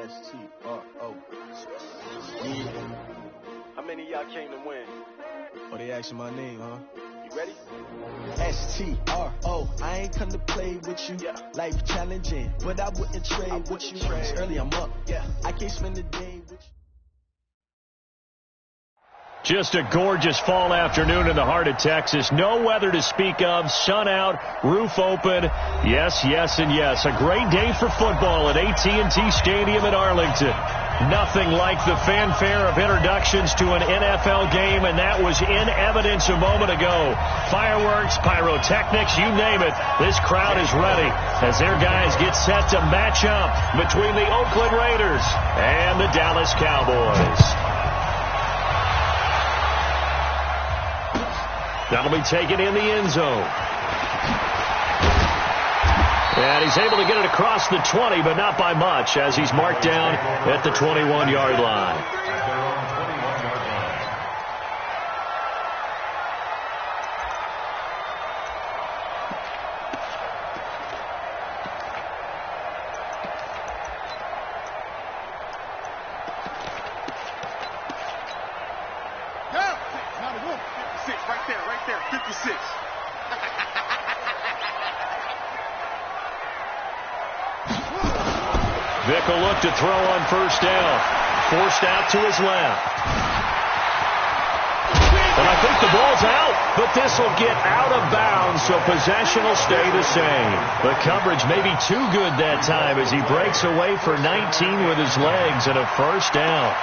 FSUTJ20's. How many of y'all came to win? Oh, they asking my name, huh? You ready? STRO, I ain't come to play with you. Yeah. Life challenging, but I wouldn't trade with you. It's early, I'm up. Yeah, I can't spend the day with you. Just a gorgeous fall afternoon in the heart of Texas. No weather to speak of. Sun out, roof open. Yes, yes, and yes. A great day for football at AT&T Stadium in Arlington. Nothing like the fanfare of introductions to an NFL game, and that was in evidence a moment ago. Fireworks, pyrotechnics, you name it. This crowd is ready as their guys get set to match up between the Oakland Raiders and the Dallas Cowboys. That'll be taken in the end zone. And he's able to get it across the 20, but not by much, as he's marked down at the 21-yard line. Right there, 56. Vick will look to throw on first down. Forced out to his left. And I think the ball's out, but this will get out of bounds, so possession will stay the same. The coverage may be too good that time as he breaks away for 19 with his legs and a first down.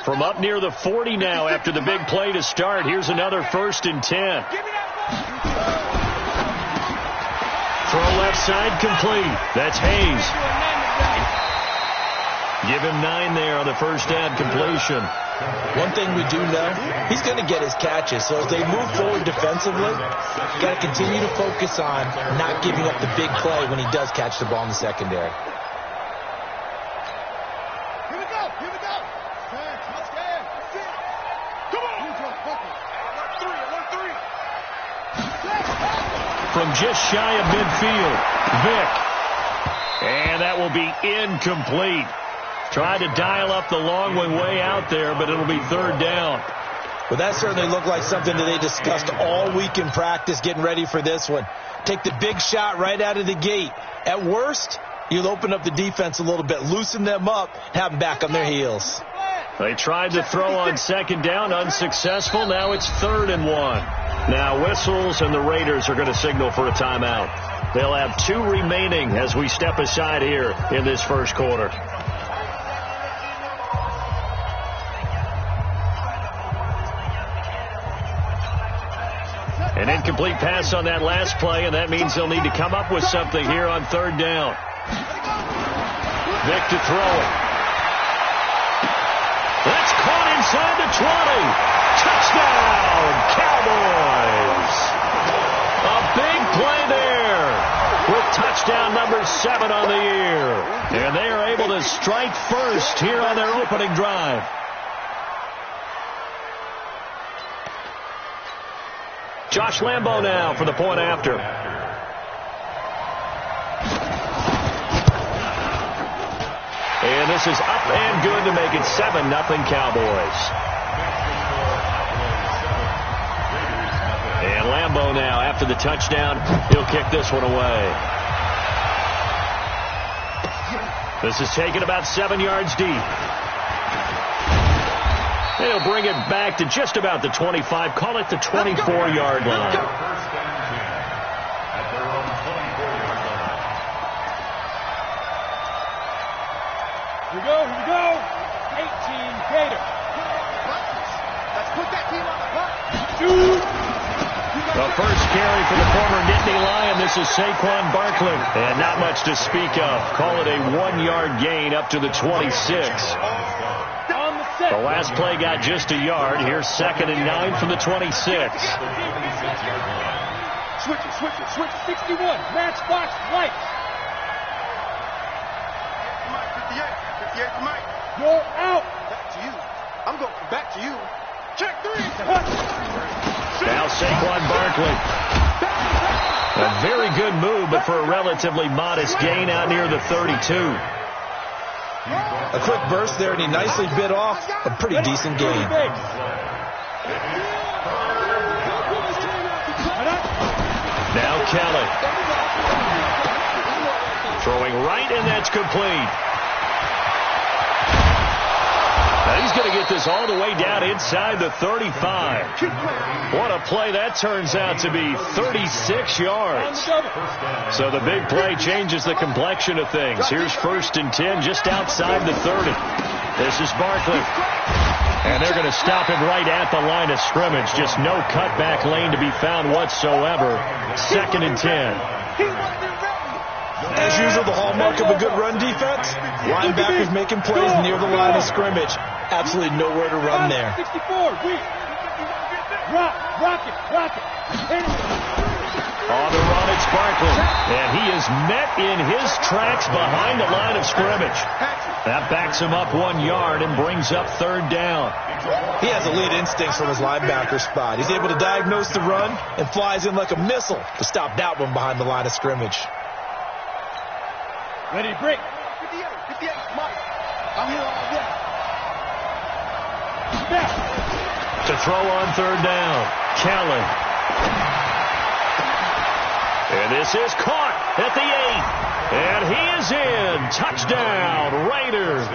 From up near the 40 now after the big play to start. Here's another 1st and 10. Throw left side complete. That's Hayes. Give him 9 there on the first down completion. One thing we do know, he's going to get his catches. So as they move forward defensively, got to continue to focus on not giving up the big play when he does catch the ball in the secondary. From just shy of midfield, Vick. And that will be incomplete. Tried to dial up the long one way out there, but it'll be 3rd down. Well, that certainly looked like something that they discussed all week in practice getting ready for this one. Take the big shot right out of the gate. At worst, you'll open up the defense a little bit, loosen them up, have them back on their heels. They tried to throw on 2nd down, unsuccessful. Now it's 3rd and 1. Now whistles, and the Raiders are going to signal for a timeout. They'll have 2 remaining as we step aside here in this first quarter. An incomplete pass on that last play, and that means they'll need to come up with something here on 3rd down. Vick to throw it. That's caught inside the 20. Touchdown, Cowboys. A big play there with touchdown number 7 on the year. And they are able to strike first here on their opening drive. Josh Lambo now for the point after. And this is up and good to make it 7-0 Cowboys. And Lambo now, after the touchdown, he'll kick this one away. This is taken about 7 yards deep. They'll bring it back to just about the 25, call it the 24-yard line. Here we go. 18 Gator. Let's put that team on the clock. The first carry for the former Nittany Lion. This is Saquon Barkley. And not much to speak of. Call it a 1-yard gain up to the 26. The last play got just a yard. Here's 2nd and 9 from the 26. Switch it. 61. Matchbox lights. 58 for Mike. You're out. Back to you. I'm going back to you. Check 3. Now Saquon Barkley. A very good move, but for a relatively modest gain out near the 32. A quick burst there, and he nicely bit off a pretty decent gain. Now Kelly. Throwing right, and that's complete. Now he's going to get this all the way down inside the 35. What a play that turns out to be, 36 yards. So the big play changes the complexion of things. Here's 1st and 10 just outside the 30. This is Barkley. And they're going to stop him right at the line of scrimmage. Just no cutback lane to be found whatsoever. 2nd and 10. As usual, the hallmark of a good run defense, linebackers making plays near the line of scrimmage. Absolutely nowhere to run there. 64, rock it. On the run, it's Barkley. And he is met in his tracks behind the line of scrimmage. That backs him up 1 yard and brings up 3rd down. He has elite instincts from his linebacker spot. He's able to diagnose the run and flies in like a missile to stop that one behind the line of scrimmage. Ready to break. 58, Mike. I'm here all day. To throw on 3rd down, Kelly. And this is caught at the 8. And he is in. Touchdown, Raiders.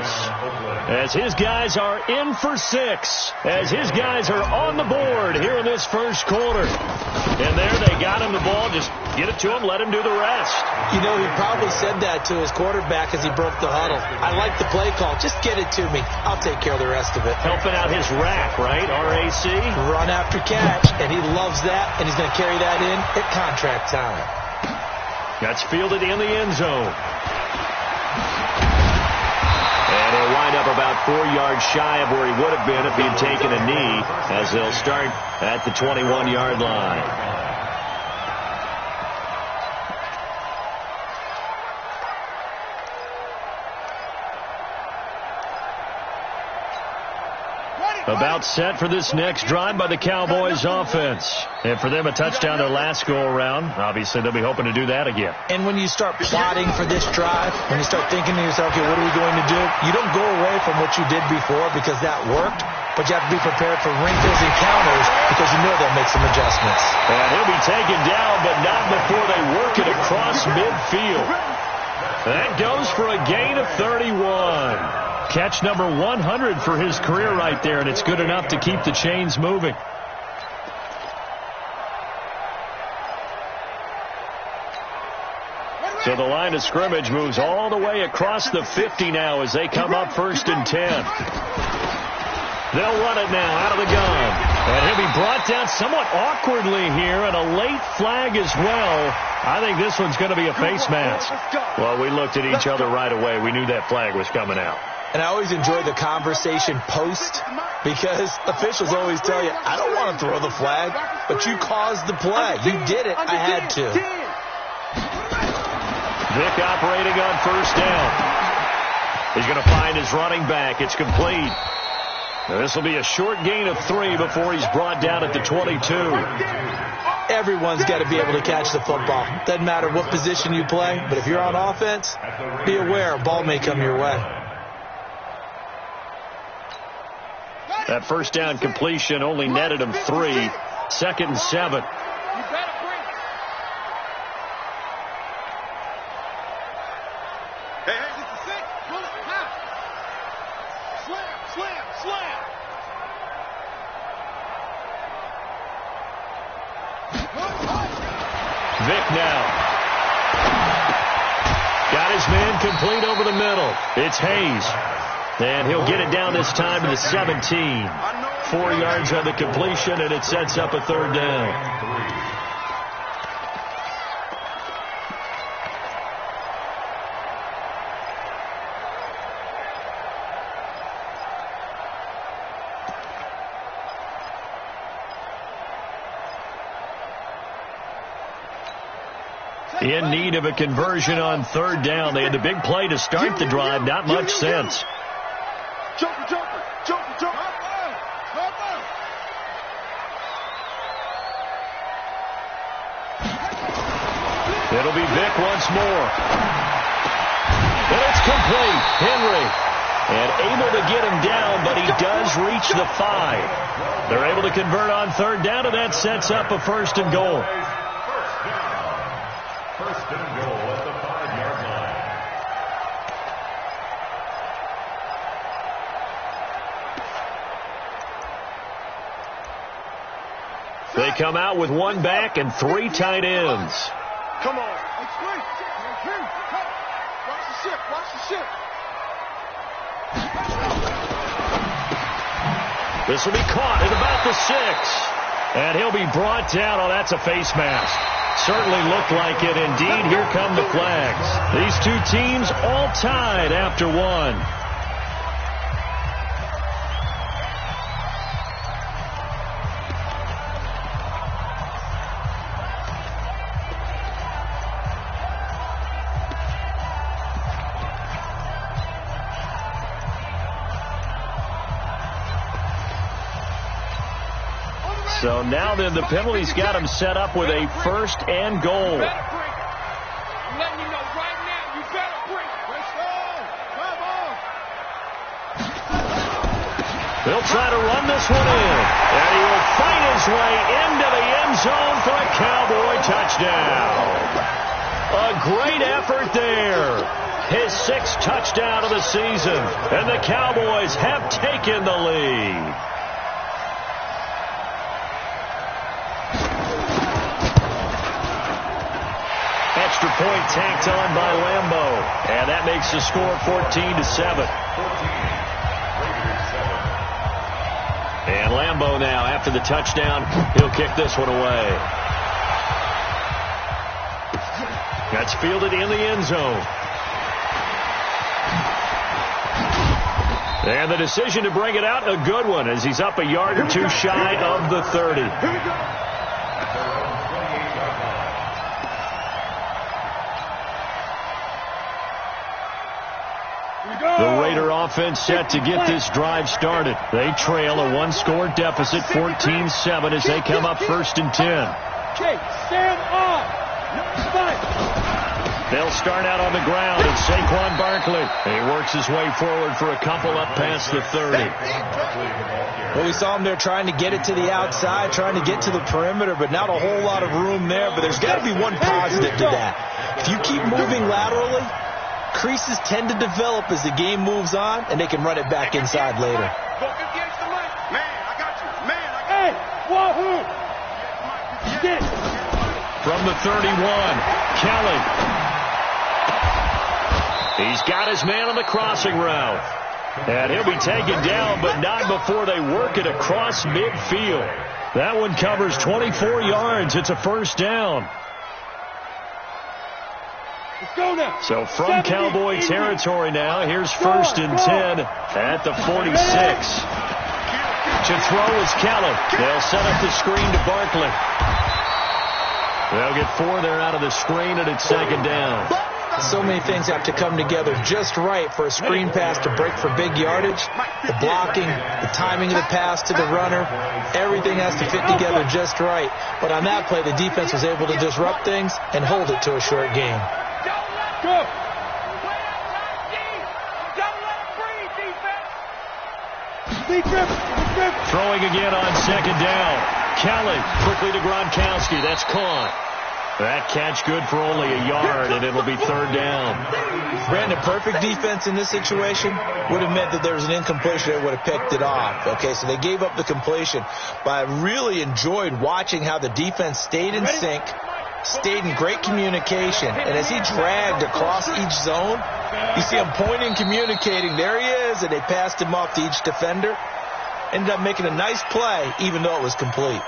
As his guys are in for 6. As his guys are on the board here in this first quarter. And there they got him the ball. Just get it to him, let him do the rest. You know, he probably said that to his quarterback as he broke the huddle. I like the play call. Just get it to me. I'll take care of the rest of it. Helping out his rack, right? RAC. Run after catch, and he loves that, and he's going to carry that in at contract time. That's fielded in the end zone. And he'll wind up about 4 yards shy of where he would have been if he had taken a knee, as they'll start at the 21-yard line. About set for this next drive by the Cowboys offense. And for them, a touchdown their last go-around. Obviously, they'll be hoping to do that again. And when you start plotting for this drive, when you start thinking to yourself, okay, what are we going to do? You don't go away from what you did before because that worked, but you have to be prepared for wrinkles and counters because you know they'll make some adjustments. And he'll be taken down, but not before they work it across midfield. That goes for a gain of 31. Catch number 100 for his career right there, and it's good enough to keep the chains moving. So the line of scrimmage moves all the way across the 50 now as they come up 1st and 10. They'll run it now out of the gun. And he'll be brought down somewhat awkwardly here, and a late flag as well. I think this one's going to be a face mask. Well, we looked at each other right away. We knew that flag was coming out. And I always enjoy the conversation post because officials always tell you, I don't want to throw the flag, but you caused the play. You did it. I had to. Vick operating on 1st down. He's going to find his running back. It's complete. This will be a short gain of 3 before he's brought down at the 22. Everyone's got to be able to catch the football. Doesn't matter what position you play, but if you're on offense, be aware a ball may come your way. That 1st down completion only netted him 3. 2nd and 7. Hey, this is 6. Pull it, now. Slam. Vick now. Got his man complete over the middle. It's Hayes. And he'll get it down this time to the 17. 4 yards on the completion, and it sets up a 3rd down. In need of a conversion on 3rd down. They had the big play to start the drive. Not much sense. Jumper. It'll be Vick once more. And it's complete. Henry. And able to get him down, but he does reach the 5. They're able to convert on third down, and that sets up a first and goal. First and goal at the 5-yard line. They come out with one back and 3 tight ends. Come on. Watch the ship. Watch the ship. This will be caught at about the 6. And he'll be brought down. Oh, that's a face mask. Certainly looked like it. Indeed, here come the flags. These two teams all tied after one. So now then the penalty's got him set up with a first and goal. I'm letting you know right now, you better bring it. Come on. They'll try to run this one in. And he will fight his way into the end zone for a Cowboy touchdown. A great effort there. His 6th touchdown of the season. And the Cowboys have taken the lead. Extra point tacked on by Lambeau. And that makes the score 14-7. And Lambeau now, after the touchdown, he'll kick this one away. That's fielded in the end zone. And the decision to bring it out, a good one, as he's up a yard or two shy of the 30. Here we go. The Raider offense set to get this drive started. They trail a 1-score deficit, 14-7, as they come up 1st and 10. Okay, stand on. They'll start out on the ground, and Saquon Barkley. He works his way forward for a couple up past the 30. Well, we saw him there trying to get it to the outside, trying to get to the perimeter, but not a whole lot of room there. But there's got to be one positive to that. If you keep moving laterally, creases tend to develop as the game moves on, and they can run it back inside later. Man, I got you. Hey, wahoo! Get it. From the 31, Kelly. He's got his man on the crossing route. And he'll be taken down, but not before they work it across midfield. That one covers 24 yards. It's a first down. Let's go now. So from Cowboy territory now, here's 1st and 10 at the 46. To throw is Kelly. They'll set up the screen to Barkley. They'll get 4 there out of the screen, and it's 2nd down. So many things have to come together just right for a screen pass to break for big yardage. The blocking, the timing of the pass to the runner, everything has to fit together just right. But on that play, the defense was able to disrupt things and hold it to a short game. Go. Throwing again on 2nd down. Kelly quickly to Gronkowski. That's caught. That catch good for only a yard, and it'll be 3rd down. Brandon, perfect defense in this situation would have meant that there was an incompletion that would have picked it off. Okay, so they gave up the completion. But I really enjoyed watching how the defense stayed in sync, stayed in great communication. And as he dragged across each zone, you see him pointing, communicating. There he is, and they passed him off to each defender. Ended up making a nice play, even though it was complete.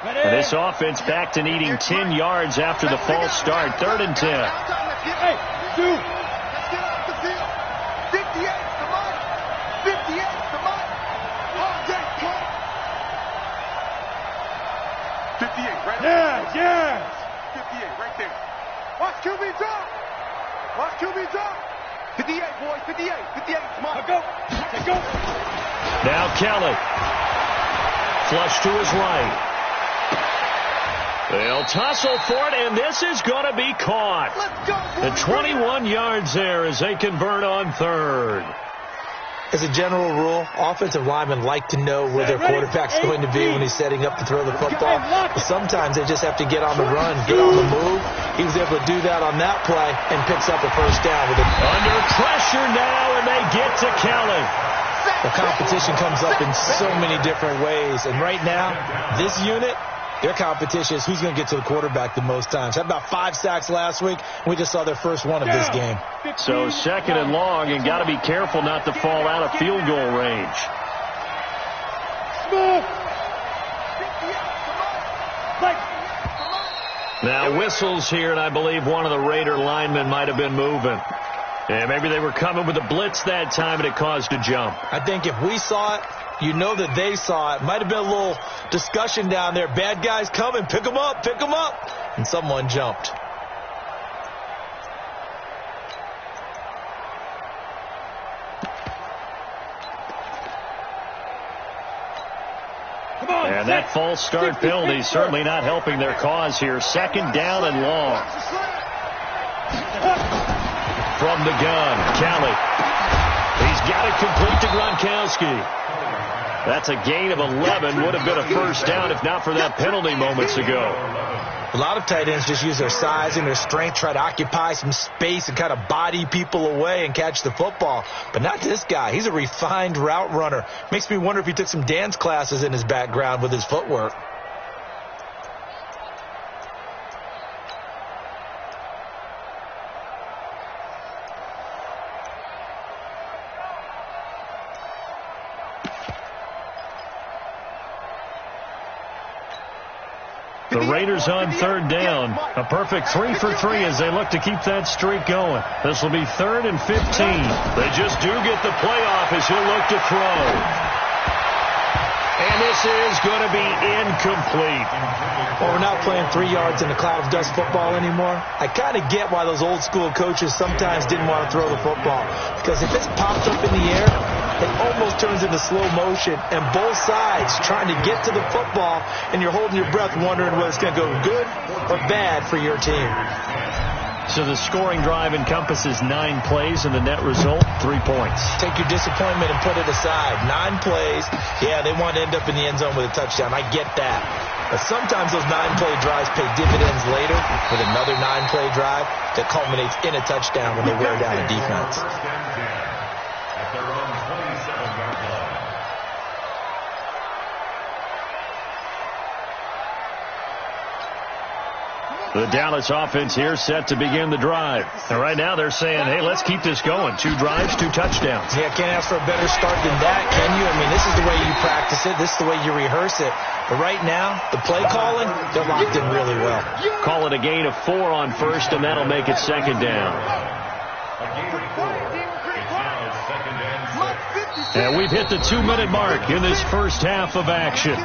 And this offense back to needing 10 yards after the false start. 3rd and 10. Hey, dude. Let's get off the field. 58, come on. 58, come on. All day, come on. 58, right there. Yes. 58, right there. Watch QB drop. Watch QB drop. 58, boys, 58, 58, come on. Let's go. Let's go. Now Kelly. Flush to his right. They'll tussle for it, and this is going to be caught. The 21 yards there as they convert on third. As a general rule, offensive linemen like to know where their quarterback's going to be when he's setting up to throw the football. But sometimes they just have to get on the run, get on the move. He was able to do that on that play and picks up a first down with it. Under pressure now, and they get to Kelly. The competition comes up in so many different ways. And right now, this unit, their competition is who's going to get to the quarterback the most times. Had about 5 sacks last week. We just saw their first one of this game. So second and long, and got to be careful not to fall out of field goal range. Now whistles here, and I believe one of the Raider linemen might have been moving. Yeah, maybe they were coming with a blitz that time, and it caused a jump. I think if we saw it, you know that they saw it. Might have been a little discussion down there. Bad guys coming. Pick them up. Pick them up. And someone jumped. And that false start penalty certainly not helping their cause here. Second down and long. From the gun, Kelly. He's got it complete to Gronkowski. That's a gain of 11. Would have been a first down if not for that penalty moments ago. A lot of tight ends just use their size and their strength, try to occupy some space and kind of body people away and catch the football. But not this guy. He's a refined route runner. Makes me wonder if he took some dance classes in his background with his footwork. The Raiders on third down. A perfect 3 for 3 as they look to keep that streak going. This will be 3rd and 15. They just do get the playoff as he'll look to throw. And this is going to be incomplete. Well, we're not playing 3 yards in a cloud of dust football anymore. I kind of get why those old school coaches sometimes didn't want to throw the football. Because if it's popped up in the air, it almost turns into slow motion, and both sides trying to get to the football, and you're holding your breath wondering whether it's going to go good or bad for your team. So the scoring drive encompasses 9 plays, and the net result, 3 points. Take your disappointment and put it aside. 9 plays. Yeah, they want to end up in the end zone with a touchdown. I get that. But sometimes those 9-play drives pay dividends later with another 9-play drive that culminates in a touchdown when they wear down a defense. At their own 27-yard line. The Dallas offense here set to begin the drive. And right now they're saying, hey, let's keep this going. 2 drives, 2 touchdowns. Yeah, can't ask for a better start than that, can you? I mean, this is the way you practice it. This is the way you rehearse it. But right now, the play calling, they're locked in really well. Call it a gain of 4 on first, and that'll make it second down. A gain of 4. It's now 2nd and 6. And we've hit the 2-minute mark in this first half of action.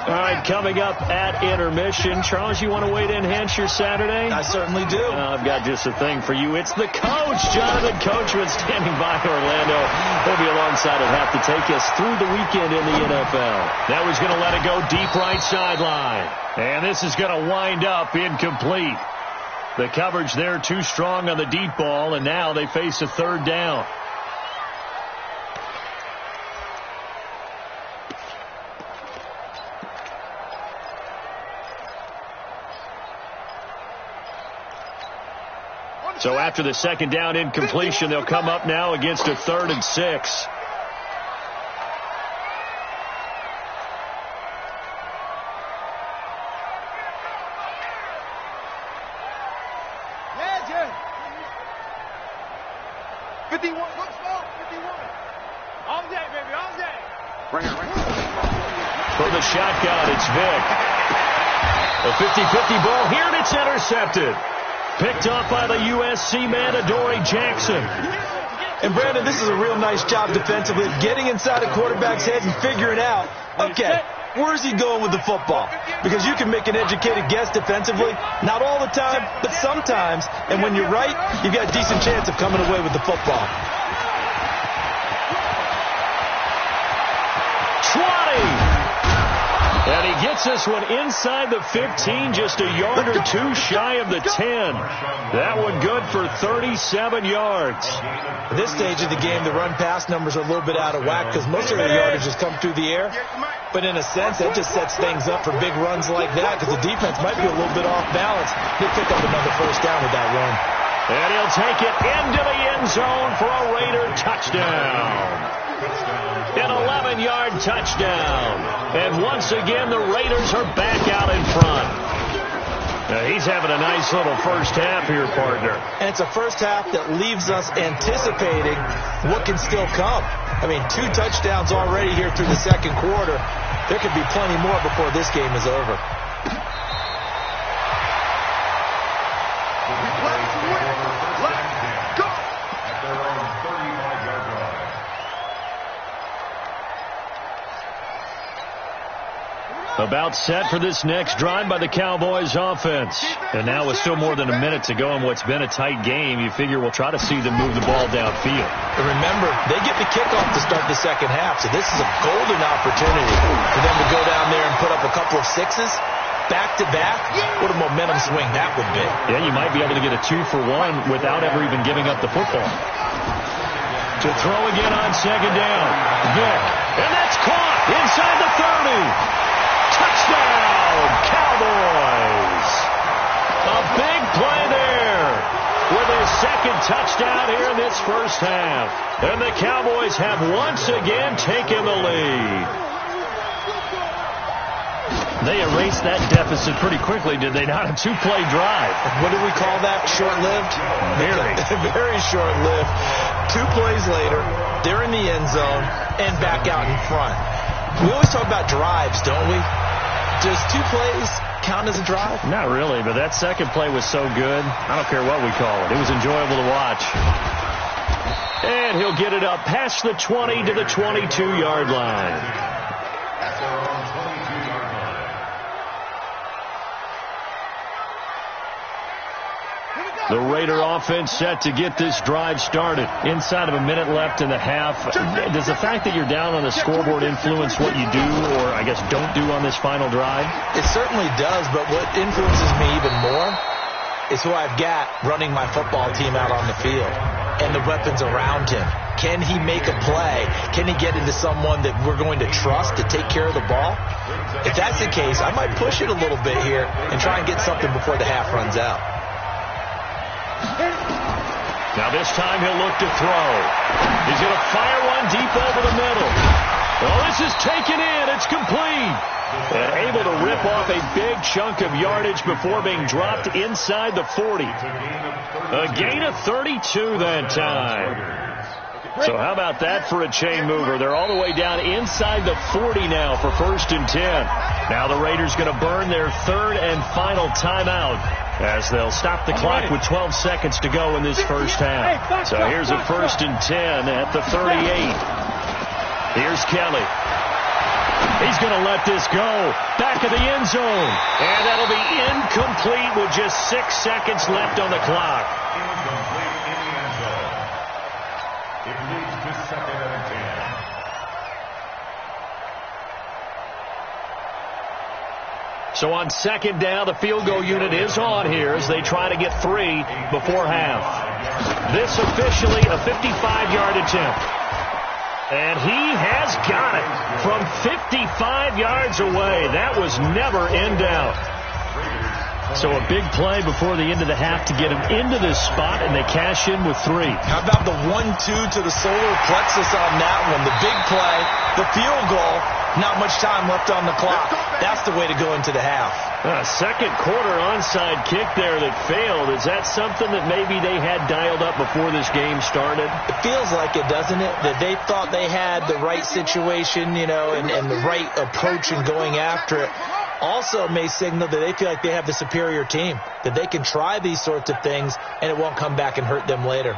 All right, coming up at intermission. Charles, you want to wait to enhance your Saturday? I certainly do. I've got just a thing for you. It's the coach, Jonathan Coachman, standing by Orlando. He'll be alongside and have to take us through the weekend in the NFL. That was going to let it go deep right sideline. And this is going to wind up incomplete. The coverage there too strong on the deep ball, and now they face a 3rd down. So after the 2nd down incompletion, they'll come up now against a 3rd and 6. From the shotgun, it's Vick. A 50-50 ball here, and it's intercepted. Picked off by the USC man, Adoree Jackson. And, Brandon, this is a real nice job defensively, getting inside a quarterback's head and figuring out, okay, where's he going with the football? Because you can make an educated guess defensively, not all the time, but sometimes. And when you're right, you've got a decent chance of coming away with the football. 20. And he gets this one inside the 15, just a yard or two shy of the 10. That one good for 37 yards. At this stage of the game, the run-pass numbers are a little bit out of whack because most of their yardage has come through the air. But in a sense, that just sets things up for big runs like that because the defense might be a little bit off balance. He'll pick up another first down with that run. And he'll take it into the end zone for a Raider touchdown. An 11-yard touchdown. And once again, the Raiders are back out in front. Now, he's having a nice little first half here, partner. And it's a first half that leaves us anticipating what can still come. I mean, 2 touchdowns already here through the second quarter. There could be plenty more before this game is over. About set for this next drive by the Cowboys offense. And now with still more than a minute to go in what's been a tight game, you figure we'll try to see them move the ball downfield. And remember, they get the kickoff to start the second half, so this is a golden opportunity for them to go down there and put up a couple of sixes back-to-back. What a momentum swing that would be. Yeah, you might be able to get a 2-for-1 without ever even giving up the football. To throw again on second down. Vick. And that's caught inside the 30. Touchdown, Cowboys! A big play there with his second touchdown here in this first half. And the Cowboys have once again taken the lead. They erased that deficit pretty quickly, did they not? A 2-play drive. What do we call that? Short-lived? Very. Very short-lived. 2 plays later, they're in the end zone and back out in front. We always talk about drives, don't we? Does 2 plays count as a drive? Not really, but that second play was so good. I don't care what we call it. It was enjoyable to watch. And he'll get it up past the 20 to the 22-yard line. That's our own 22-yard line. The Raider offense set to get this drive started. Inside of a minute left in the half. Does the fact that you're down on the scoreboard influence what you do or, I guess, don't do on this final drive? It certainly does, but what influences me even more is who I've got running my football team out on the field and the weapons around him. Can he make a play? Can he get into someone that we're going to trust to take care of the ball? If that's the case, I might push it a little bit here and try and get something before the half runs out. Now this time he'll look to throw. He's going to fire one deep over the middle. Oh, this is taken in. It's complete. And able to rip off a big chunk of yardage before being dropped inside the 40. A gain of 32 that time. So how about that for a chain mover? They're all the way down inside the 40 now for 1st and 10. Now the Raiders going to burn their 3rd and final timeout as they'll stop the clock with 12 seconds to go in this first half. So here's a 1st and 10 at the 38. Here's Kelly. He's going to let this go. Back of the end zone. And that'll be incomplete with just 6 seconds left on the clock. Incomplete in the end zone. It leads to 2nd and 10. So on second down, the field goal unit is on here as they try to get 3 before half. This officially a 55-yard attempt. And he has got it from 55 yards away. That was never in doubt. So a big play before the end of the half to get him into this spot, and they cash in with 3. How about the 1-2 to the solar plexus on that one? The big play, the field goal, not much time left on the clock. That's the way to go into the half. Second quarter onside kick there that failed. Is that something that maybe they had dialed up before this game started? It feels like it, doesn't it? That they thought they had the right situation, you know, and the right approach in going after it. Also may signal that they feel like they have the superior team, that they can try these sorts of things and it won't come back and hurt them later.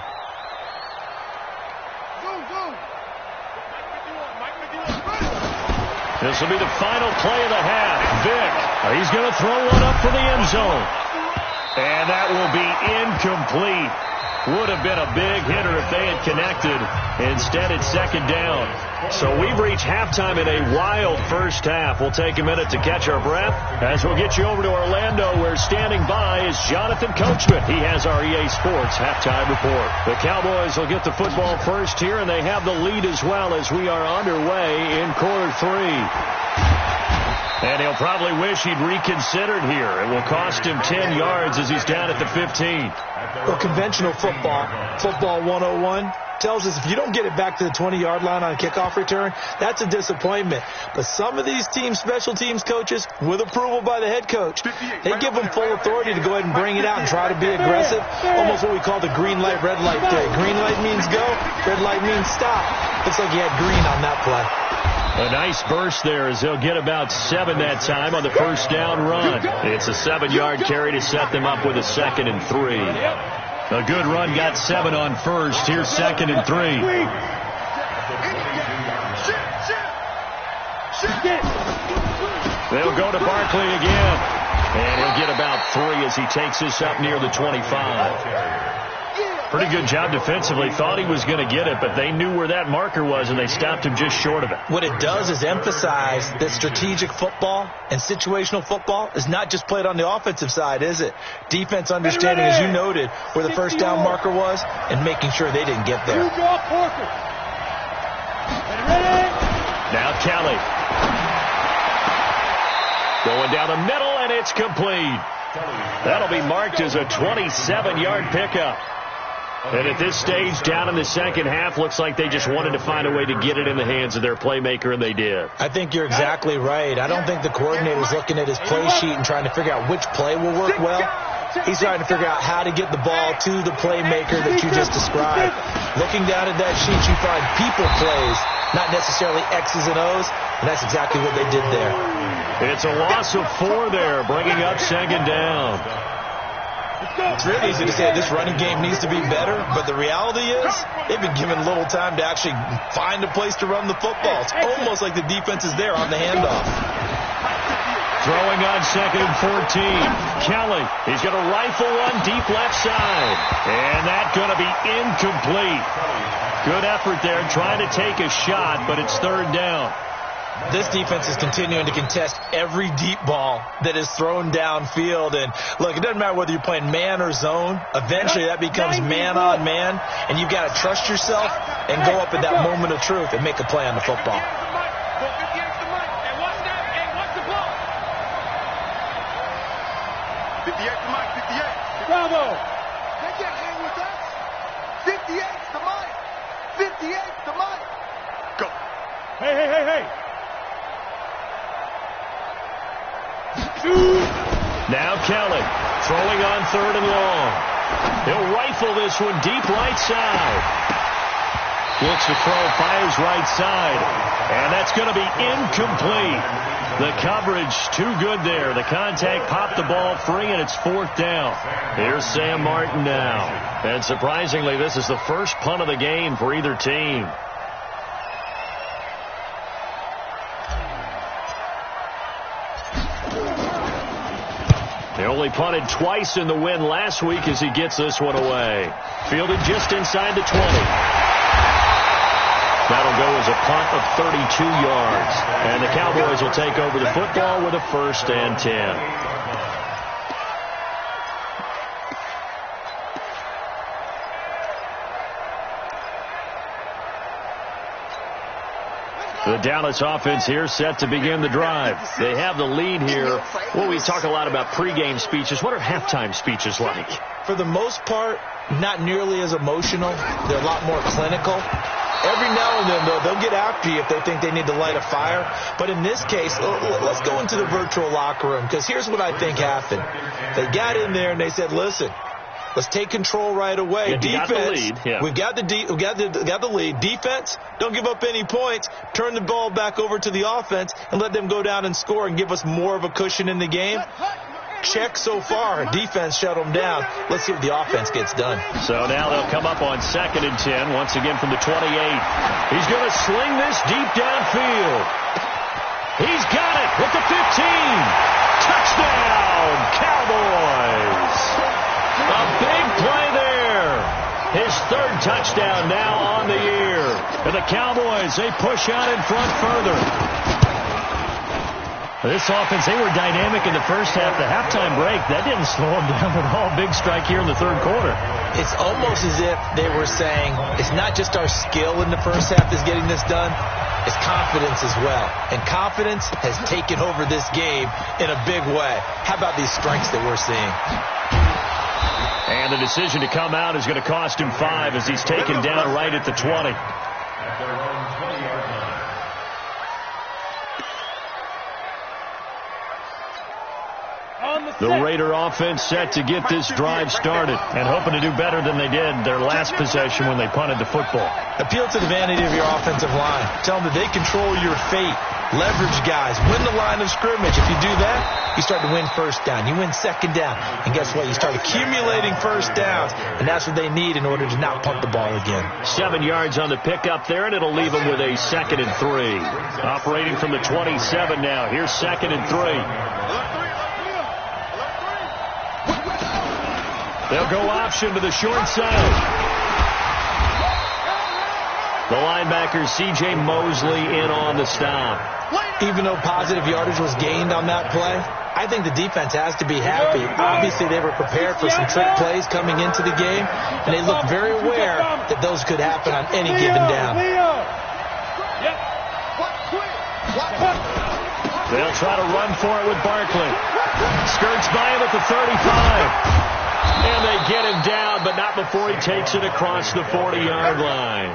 This will be the final play of the half. Vick, he's going to throw one up for the end zone. And that will be incomplete. Would have been a big hitter if they had connected. Instead, it's second down. So we've reached halftime in a wild first half. We'll take a minute to catch our breath as we'll get you over to Orlando, where standing by is Jonathan Coachman. He has our EA Sports halftime report. The Cowboys will get the football first here, and they have the lead as well as we are underway in quarter 3. And he'll probably wish he'd reconsidered here. It will cost him 10 yards as he's down at the 15. Well, conventional football 101, tells us if you don't get it back to the 20-yard line on a kickoff return, that's a disappointment. But some of these special teams coaches, with approval by the head coach, they give them full authority to go ahead and bring it out and try to be aggressive. Almost what we call the green light, red light theory. Green light means go, red light means stop. Looks like he had green on that play. A nice burst there as they'll get about 7 that time on the first down run. It's a 7-yard carry to set them up with a 2nd and 3. A good run got 7 on first. Here's 2nd and 3. They'll go to Barkley again. And he'll get about 3 as he takes this up near the 25. Pretty good job defensively. Thought he was going to get it, but they knew where that marker was, and they stopped him just short of it. What it does is emphasize that strategic football and situational football is not just played on the offensive side, is it? Defense understanding, as you noted, where the first down marker was and making sure they didn't get there. Now Kelly. Going down the middle, and it's complete. That'll be marked as a 27-yard pickup. And at this stage, down in the second half, looks like they just wanted to find a way to get it in the hands of their playmaker, and they did. I think you're exactly right. I don't think the coordinator's looking at his play sheet and trying to figure out which play will work well. He's trying to figure out how to get the ball to the playmaker that you just described. Looking down at that sheet, you find people plays, not necessarily X's and O's, and that's exactly what they did there. It's a loss of 4 there, bringing up 2nd down. It's really easy to say this running game needs to be better, but the reality is they've been given little time to actually find a place to run the football. It's almost like the defense is there on the handoff. Throwing on 2nd and 14. Kelly, he's going to rifle one deep left side. And that's going to be incomplete. Good effort there, trying to take a shot, but it's 3rd down. This defense is continuing to contest every deep ball that is thrown downfield. And, look, it doesn't matter whether you're playing man or zone. Eventually that becomes man on man, and you've got to trust yourself and go up at that moment of truth and make a play on the football. 58. Bravo. They can't hang with us. 58's the mic. 58's the mic. Go. Hey. Now Kelly throwing on 3rd and long. He'll rifle this one deep right side. Looks to throw, fires right side. And that's going to be incomplete. The coverage too good there. The contact popped the ball free, and it's 4th down. Here's Sam Martin now. And surprisingly, this is the first punt of the game for either team. They only punted twice in the win last week as he gets this one away. Fielded just inside the 20. That'll go as a punt of 32 yards. And the Cowboys will take over the football with a 1st and 10. The Dallas offense here set to begin the drive. They have the lead here. Well, we talk a lot about pregame speeches. What are halftime speeches like? For the most part, not nearly as emotional. They're a lot more clinical. Every now and then, though, they'll get after you if they think they need to light a fire. But in this case, let's go into the virtual locker room, because here's what I think happened. They got in there and they said, listen, let's take control right away. Defense, got the lead. Yeah. We've got the lead. Defense, don't give up any points. Turn the ball back over to the offense and let them go down and score and give us more of a cushion in the game. Check so far. Defense shut them down. Let's see what the offense gets done. So now they'll come up on 2nd and 10, once again from the 28. He's going to sling this deep downfield. He's got it with the 15. Touchdown, Cowboys. A big play there. third touchdown now on the year. And the Cowboys, they push out in front further. This offense, they were dynamic in the first half. The halftime break, that didn't slow them down at all. Big strike here in the third quarter. It's almost as if they were saying, it's not just our skill in the first half that's getting this done, it's confidence as well. And confidence has taken over this game in a big way. How about these strengths that we're seeing? And the decision to come out is going to cost him 5 as he's taken down right at the 20. At their own 20-yard line. The Raider offense set to get this drive started and hoping to do better than they did their last possession when they punted the football. Appeal to the vanity of your offensive line. Tell them that they control your fate. Leverage guys. Win the line of scrimmage. If you do that, you start to win first down. You win second down. And guess what? You start accumulating first downs. And that's what they need in order to not punt the ball again. 7 yards on the pickup there, and it'll leave them with a 2nd and 3. Operating from the 27 now. Here's 2nd and 3. They'll go option to the short side. The linebacker, C.J. Mosley, in on the stop. Even though positive yardage was gained on that play, I think the defense has to be happy. Obviously, they were prepared for some trick plays coming into the game, and they looked very aware that those could happen on any given down. They'll try to run for it with Barkley. Skirts by him at the 35. And they get him down, but not before he takes it across the 40-yard line.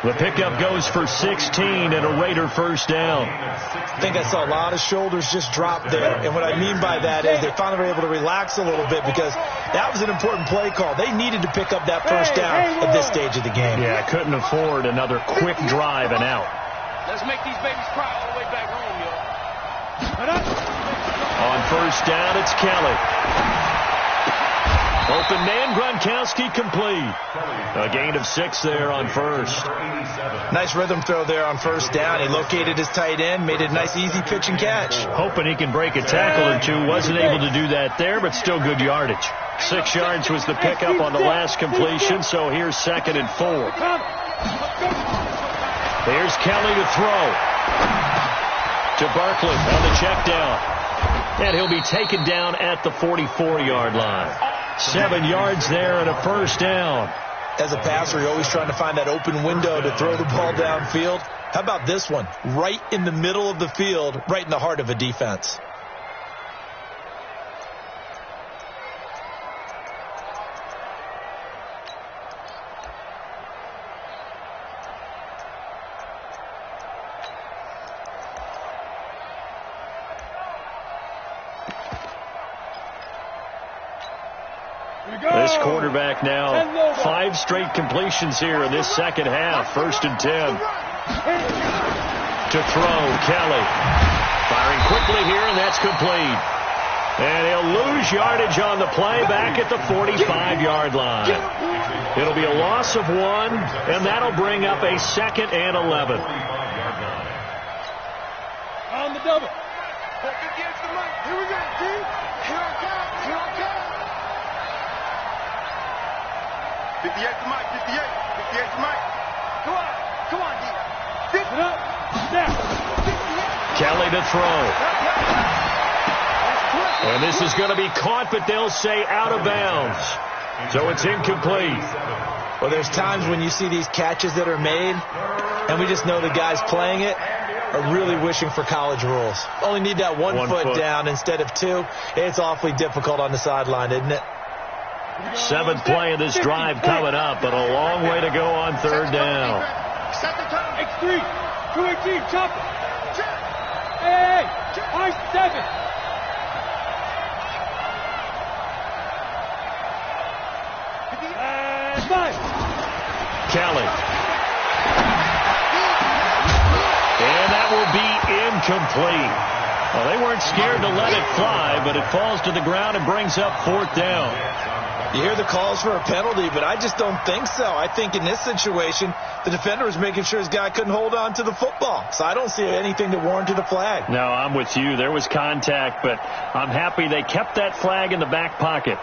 The pickup goes for 16 and a Raider first down. I think I saw a lot of shoulders just drop there. And what I mean by that is they finally were able to relax a little bit because that was an important play call. They needed to pick up that first down at this stage of the game. Yeah, couldn't afford another quick drive and out. Let's make these babies cry all the way back home, yo. On first down, it's Kelly. Open man, Gronkowski complete. A gain of 6 there on first. Nice rhythm throw there on first down. He located his tight end, made a nice easy pitch and catch. Hoping he can break a tackle or two. Wasn't able to do that there, but still good yardage. 6 yards was the pickup on the last completion, so here's 2nd and 4. Here's Kelly to throw. To Barkley on the check down. And he'll be taken down at the 44-yard line. 7 yards there and a first down. As a passer, you're always trying to find that open window to throw the ball downfield. How about this one? Right in the middle of the field, right in the heart of a defense. This quarterback now 5 straight completions here in this second half. 1st and 10. To throw, Kelly. Firing quickly here, and that's complete. And he'll lose yardage on the play back at the 45-yard line. It'll be a loss of 1, and that'll bring up a 2nd and 11. On the double. Here we go, Steve. Here I come. 58 to Mike, 58 to Mike. Come on, D. Sit up. Kelly to throw. And this is going to be caught, but they'll say out of bounds. So it's incomplete. Well, there's times when you see these catches that are made, and we just know the guys playing it are really wishing for college rules. Only need that one foot down instead of 2. It's awfully difficult on the sideline, isn't it? 7th play of this drive coming up, but a long way to go on 3rd down. X3, 218, chop it. Hey, I-7. Kelly. And that will be incomplete. Well, they weren't scared to let it fly, but it falls to the ground and brings up 4th down. You hear the calls for a penalty, but I just don't think so. I think in this situation, the defender was making sure his guy couldn't hold on to the football. So I don't see anything that warranted a flag. No, I'm with you. There was contact, but I'm happy they kept that flag in the back pocket.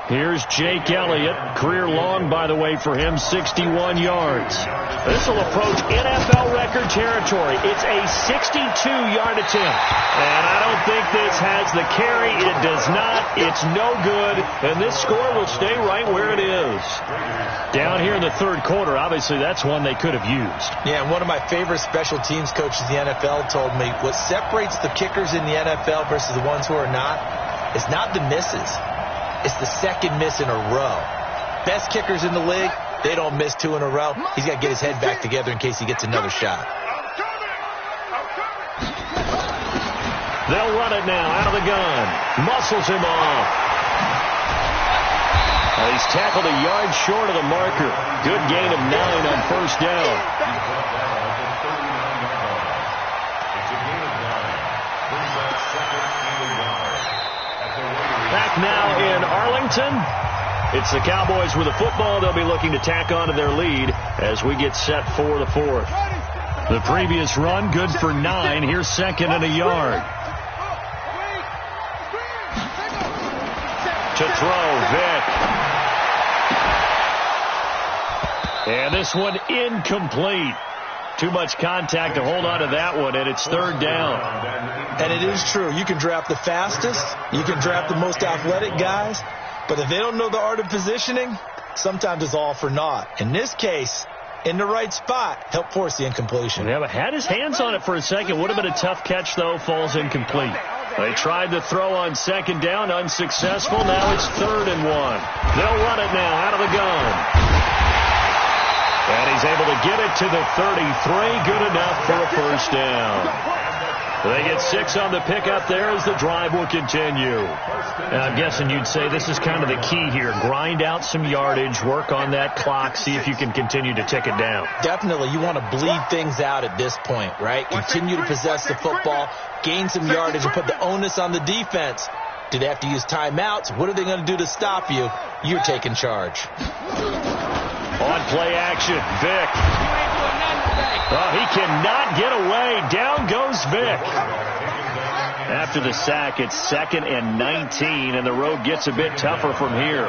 Here's Jake Elliott. Career long, by the way, for him, 61 yards. This will approach NFL record territory. It's a 62-yard attempt. And I don't think this has the carry. It does not. It's no good. And this score will stay right where it is. Down here in the third quarter, obviously that's one they could have used. Yeah, and one of my favorite special teams coaches in the NFL told me what separates the kickers in the NFL versus the ones who are not is not the misses. It's the second miss in a row. Best kickers in the league, they don't miss 2 in a row. He's got to get his head back together in case he gets another shot. They'll run it now out of the gun. Muscles him off. He's tackled a yard short of the marker. Good gain of 9 on first down. Back now in Arlington. It's the Cowboys with the football. They'll be looking to tack on to their lead as we get set for the fourth. The previous run, good for 9. Here's second and a yard. To throw, Vick. And this one incomplete. Too much contact to hold on to that one, and it's third down. And it is true. You can draft the fastest. You can draft the most athletic guys. But if they don't know the art of positioning, sometimes it's all for naught. In this case, in the right spot, help force the incompletion. Yeah, but had his hands on it for a second. Would have been a tough catch, though. Falls incomplete. They tried to throw on second down. Unsuccessful. Now it's 3rd and 1. They'll run it now out of the gun. And he's able to get it to the 33. Good enough for a first down. They get 6 on the pickup there as the drive will continue. And I'm guessing you'd say this is kind of the key here. Grind out some yardage, work on that clock, see if you can continue to tick it down. Definitely. You want to bleed things out at this point, right? Continue to possess the football, gain some yardage, and put the onus on the defense. Do they have to use timeouts? What are they going to do to stop you? You're taking charge. On play action, Vick. Oh, he cannot get away. Down goes Vick. After the sack, it's 2nd and 19, and the road gets a bit tougher from here.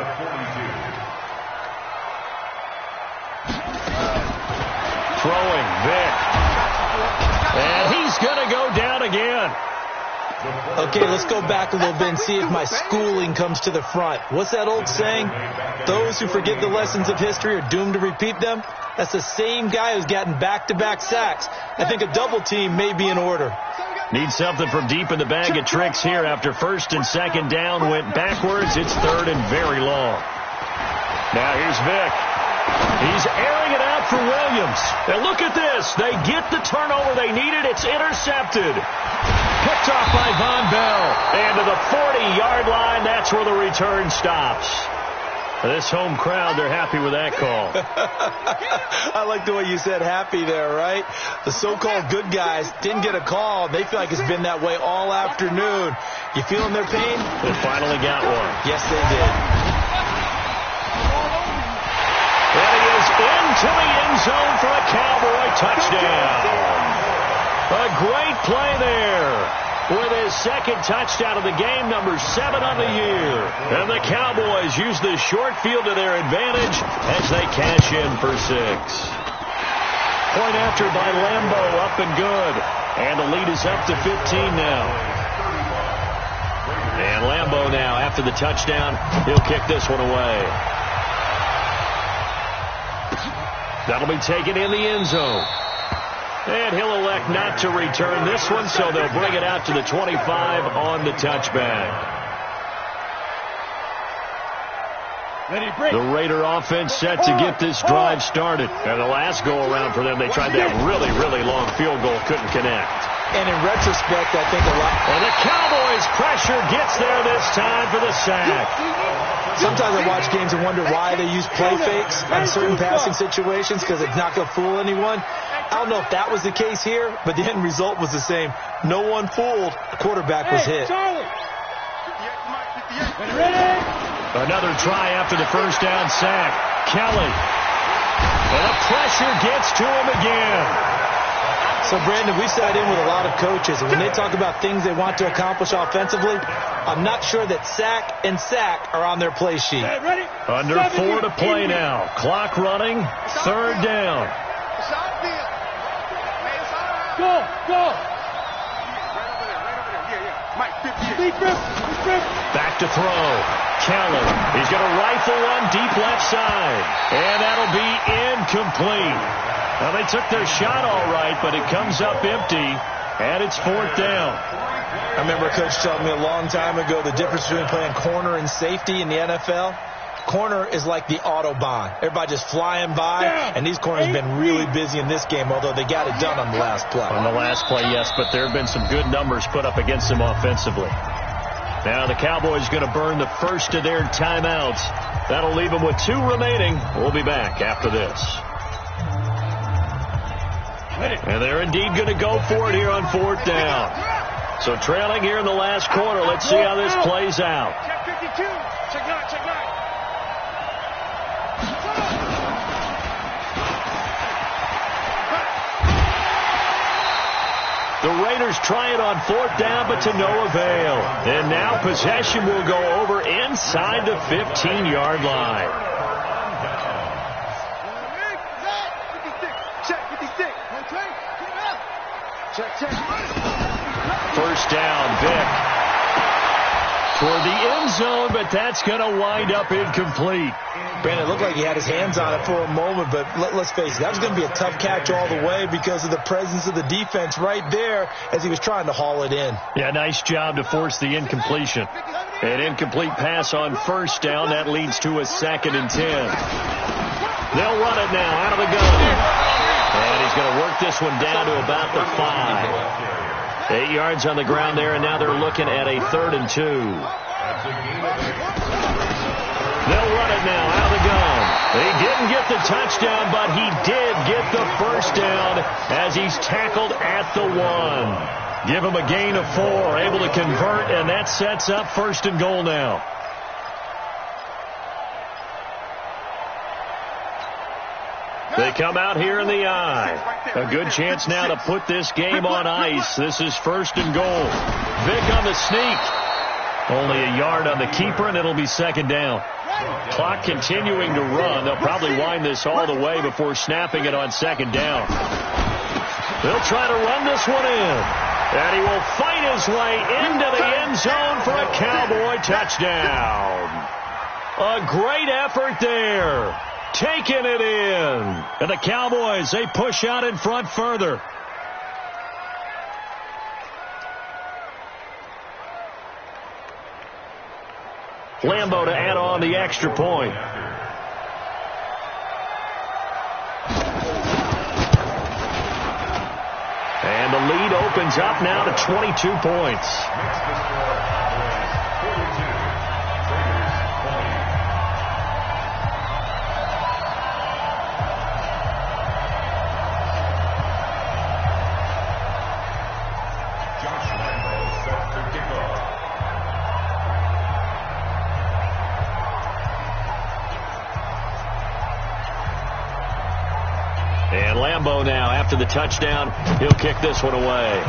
Throwing, Vick. And he's going to go down again. Okay, let's go back a little bit and see if my schooling comes to the front. What's that old saying? Those who forget the lessons of history are doomed to repeat them. That's the same guy who's gotten back-to-back sacks. I think a double team may be in order. Need something from deep in the bag of tricks here. After 1st and 2nd down, went backwards. It's 3rd and very long. Now here's Vick. He's airing it out for Williams. And look at this. They get the turnover they needed. It's intercepted. Picked off by Von Bell. And to the 40-yard line, that's where the return stops. This home crowd, they're happy with that call. I like the way you said happy there, right? The so-called good guys didn't get a call. They feel like it's been that way all afternoon. You feeling their pain? They finally got one. Yes, they did. And he is into the end zone for a Cowboy touchdown. A great play there. With his 2nd touchdown of the game, number 7 on the year. And the Cowboys use the short field to their advantage as they cash in for 6. Point after by Lambo, up and good. And the lead is up to 15 now. And Lambo now, after the touchdown, he'll kick this one away. That'll be taken in the end zone. And he'll elect not to return this one, so they'll bring it out to the 25 on the touchback. The Raider offense set to get this drive started. And the last go-around for them, they tried that really, really long field goal, couldn't connect. And in retrospect, I think a lot. And the Cowboys' pressure gets there this time for the sack. Sometimes I watch games and wonder why they use play fakes on certain passing situations because it's not going to fool anyone. I don't know if that was the case here, but the end result was the same. No one fooled. The quarterback was hit. Another try after the first down sack. Kelly. And the pressure gets to him again. So, Brandon, we sat in with a lot of coaches, and when they talk about things they want to accomplish offensively, I'm not sure that sack and sack are on their play sheet. Under 4 to play now. Clock running. 3rd down. Go. Back to throw. Kellen. He's going to rifle one deep left side. And that'll be incomplete. Well, they took their shot all right, but it comes up empty, and it's 4th down. I remember a coach telling me a long time ago the difference between playing corner and safety in the NFL. Corner is like the Autobahn. Everybody just flying by, and these corners have been really busy in this game, although they got it done on the last play. On the last play, yes, but there have been some good numbers put up against them offensively. Now the Cowboys going to burn the first of their timeouts. That'll leave them with 2 remaining. We'll be back after this. And they're indeed going to go for it here on 4th down. So trailing here in the last quarter. Let's see how this plays out. Check 52. Check 9. The Raiders try it on 4th down, but to no avail. And now possession will go over inside the 15-yard line. First down, Vick. Toward the end zone, but that's going to wind up incomplete. Brandon, it looked like he had his hands on it for a moment, but let's face it, that was going to be a tough catch all the way because of the presence of the defense right there as he was trying to haul it in. Yeah, nice job to force the incompletion. An incomplete pass on 1st down. That leads to a 2nd and 10. They'll run it now out of the gun. And he's going to work this one down to about the 5. 8 yards on the ground there, and now they're looking at a 3rd and 2. They'll run it now out of the gun. He didn't get the touchdown, but he did get the first down as he's tackled at the 1. Give him a gain of 4, able to convert, and that sets up 1st and goal now. They come out here in the eye. A good chance now to put this game on ice. This is 1st and goal. Vick on the sneak. Only a yard on the keeper, and it'll be 2nd down. Clock continuing to run. They'll probably wind this all the way before snapping it on 2nd down. They'll try to run this one in. And he will fight his way into the end zone for a Cowboy touchdown. A great effort there. Taking it in. And the Cowboys, they push out in front further. Lambo to add on the extra point. And the lead opens up now to 22 points. And Lambo now, after the touchdown, he'll kick this one away.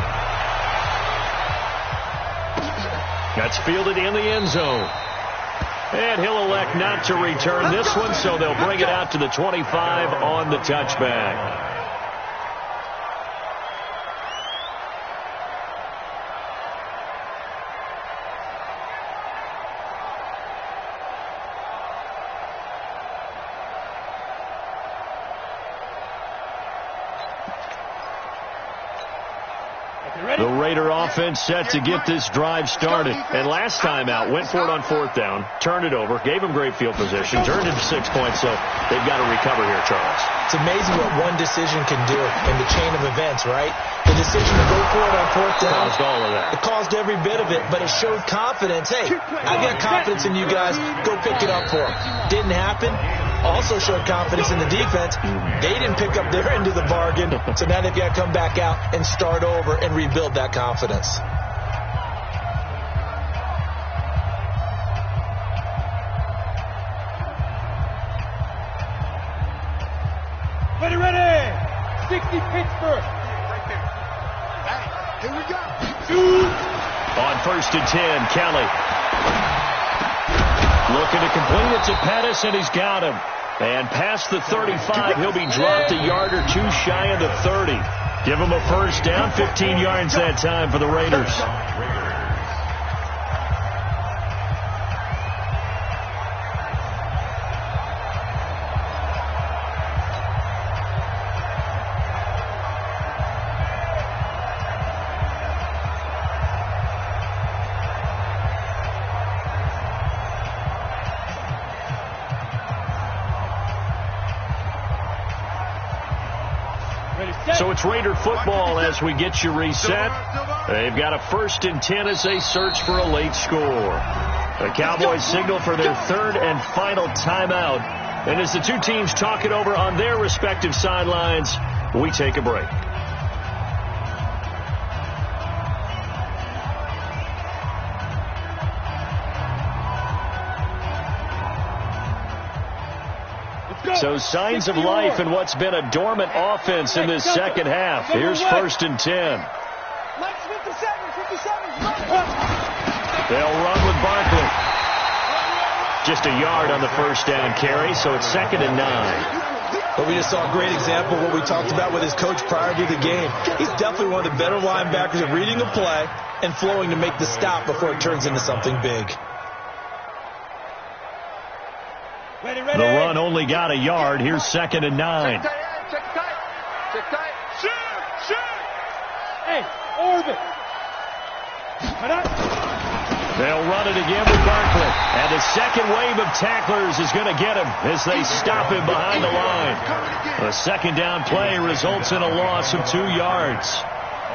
That's fielded in the end zone. And he'll elect not to return this one, so they'll bring it out to the 25 on the touchback. The Raider offense set to get this drive started. And last time out, went for it on 4th down, turned it over, gave them great field position, turned it to 6 points, so they've got to recover here, Charles. It's amazing what one decision can do in the chain of events, right? The decision to go for it on 4th down. Caused all of that. It caused every bit of it, but it showed confidence. Hey, I've got confidence in you guys. Go pick it up for them. Didn't happen. Also showed confidence in the defense. They didn't pick up their end of the bargain, so now they've got to come back out and start over and rebuild that confidence. Ready. 60 Pittsburgh. Right there. Here we go. On 1st and 10, Kelly. Looking to complete it to Pettis, and he's got him. And past the 35, he'll be dropped a yard or two shy of the 30. Give him a first down, 15 yards that time for the Raiders. So it's Raider football as we get you reset. They've got a 1st and 10 as they search for a late score. The Cowboys signal for their 3rd and final timeout. And as the two teams talk it over on their respective sidelines, we take a break. So signs of life in what's been a dormant offense in this second half. Here's 1st and 10. They'll run with Barkley. Just a yard on the first down carry, so it's 2nd and 9. But we just saw a great example of what we talked about with his coach prior to the game. He's definitely one of the better linebackers at reading a play and flowing to make the stop before it turns into something big. The run only got a yard. Here's 2nd and 9. Check tight. Shoot. Hey, orbit. They'll run it again with Barkley. And the second wave of tacklers is going to get him as they stop him behind the line. The second down play results in a loss of 2 yards.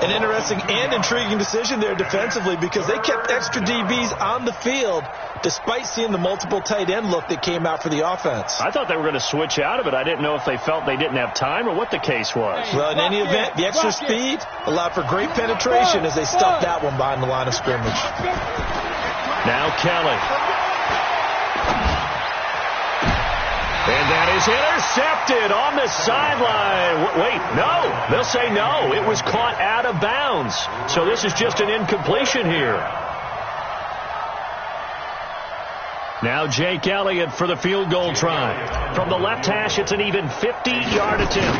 An interesting and intriguing decision there defensively because they kept extra DBs on the field despite seeing the multiple tight end look that came out for the offense. I thought they were going to switch out of it. I didn't know if they felt they didn't have time or what the case was. Well, in any event, the extra speed allowed for great penetration as they stuffed that one behind the line of scrimmage. Now Kelly. And that is intercepted on the sideline. Wait, no. They'll say no. It was caught out of bounds. So this is just an incompletion here. Now Jake Elliott for the field goal try. From the left hash, it's an even 50-yard attempt.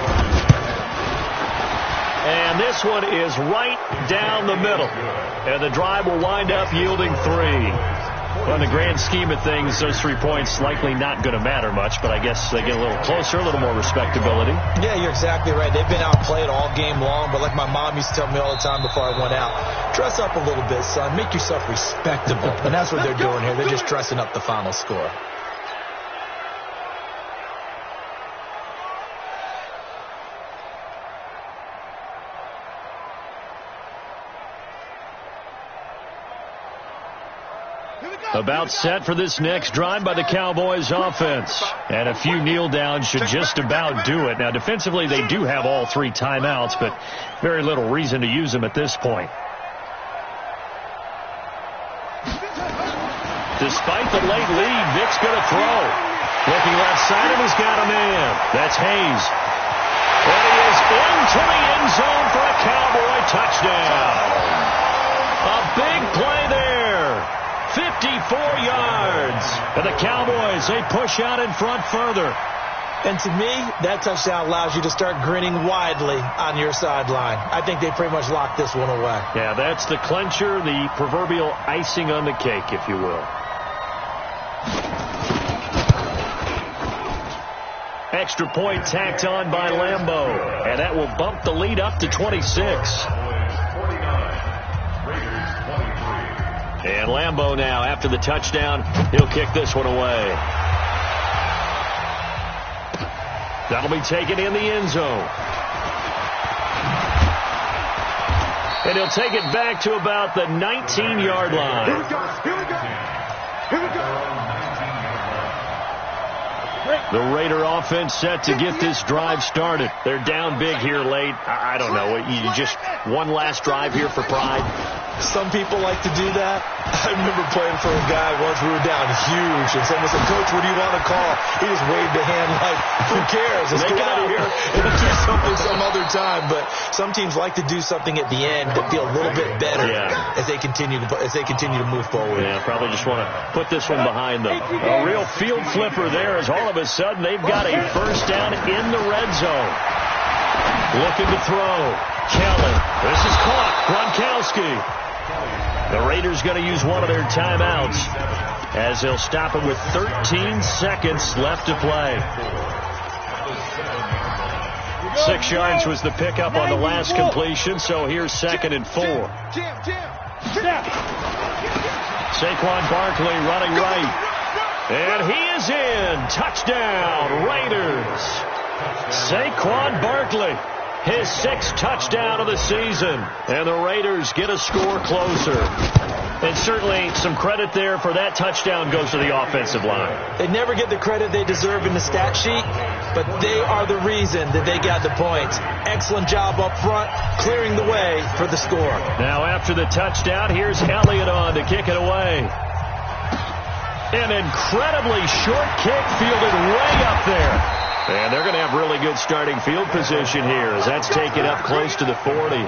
And this one is right down the middle. And the drive will wind up yielding 3. Well, in the grand scheme of things, those 3 points likely not going to matter much, but I guess they get a little closer, a little more respectability. Yeah, you're exactly right. They've been outplayed all game long, but like my mom used to tell me all the time before I went out, dress up a little bit, son. Make yourself respectable. And that's what they're doing here. They're just dressing up the final score. About set for this next drive by the Cowboys offense. And a few kneel downs should just about do it. Now, defensively, they do have all 3 timeouts, but very little reason to use them at this point. Despite the late lead, Vic's going to throw. Looking left side, and he's got a man. That's Hayes. And he is into the end zone for a Cowboy touchdown. A big play there. 54 yards. And the Cowboys, they push out in front further. And to me, that touchdown allows you to start grinning widely on your sideline. I think they pretty much locked this one away. Yeah, that's the clincher, the proverbial icing on the cake, if you will. Extra point tacked on by Lambeau. And that will bump the lead up to 26. And Lambeau now, after the touchdown, he'll kick this one away. That'll be taken in the end zone. And he'll take it back to about the 19-yard line. Here we go. The Raider offense set to get this drive started. They're down big here late. I don't know. You just one last drive here for pride. Some people like to do that. I remember playing for a guy once. We were down huge, and someone said, "Coach, what do you want to call?" He just waved a hand like, "Who cares? Let's get out of here and do something some other time." time, but some teams like to do something at the end that feel a little bit better as they continue to move forward. Yeah, probably just want to put this one behind them. A real field flipper there as all of a sudden they've got a first down in the red zone. Looking to throw. Kelly. This is caught. Gronkowski. The Raiders going to use one of their timeouts as they'll stop it with 13 seconds left to play. 6 yards was the pickup on the last completion, so here's 2nd and 4. Saquon Barkley running right. And he is in. Touchdown, Raiders. Saquon Barkley, his 6th touchdown of the season. And the Raiders get a score closer. And certainly some credit there for that touchdown goes to the offensive line. They never get the credit they deserve in the stat sheet, but they are the reason that they got the points. Excellent job up front, clearing the way for the score. Now after the touchdown, here's Elliott on to kick it away. An incredibly short kick fielded way up there. And they're going to have really good starting field position here as that's taken up close to the 40.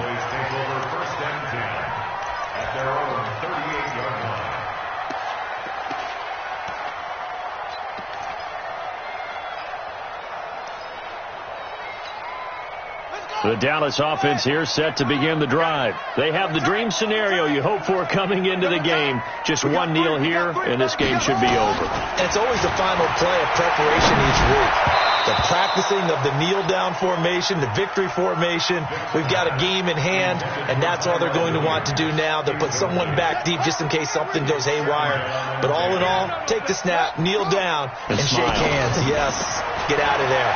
The Dallas offense here set to begin the drive. They have the dream scenario you hope for coming into the game. Just one kneel here, and this game should be over. And it's always the final play of preparation each week. The practicing of the kneel-down formation, the victory formation. We've got a game in hand, and that's all they're going to want to do now. They'll put someone back deep just in case something goes haywire. But all in all, take the snap, kneel down, and shake hands. Yes, get out of there.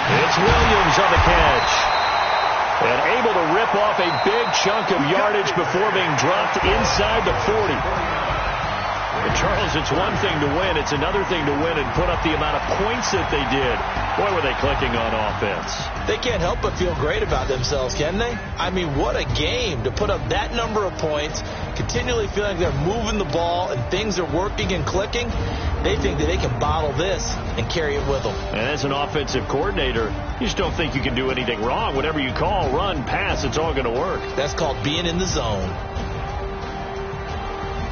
It's Williams on the catch. And able to rip off a big chunk of yardage before being dropped inside the 40. And Charles, it's one thing to win. It's another thing to win and put up the amount of points that they did. Boy, were they clicking on offense. They can't help but feel great about themselves, can they? I mean, what a game to put up that number of points, continually feeling like they're moving the ball and things are working and clicking. They think that they can bottle this and carry it with them. And as an offensive coordinator, you just don't think you can do anything wrong. Whatever you call, run, pass, it's all going to work. That's called being in the zone.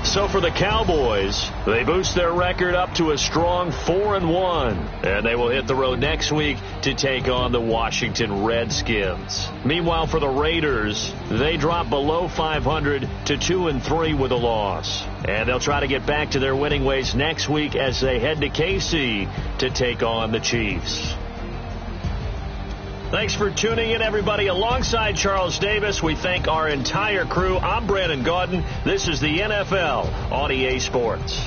So for the Cowboys, they boost their record up to a strong 4-1. And they will hit the road next week to take on the Washington Redskins. Meanwhile, for the Raiders, they drop below 500 to 2-3 with a loss. And they'll try to get back to their winning ways next week as they head to KC to take on the Chiefs. Thanks for tuning in, everybody. Alongside Charles Davis, we thank our entire crew. I'm Brandon Gaudin. This is the NFL on EA Sports.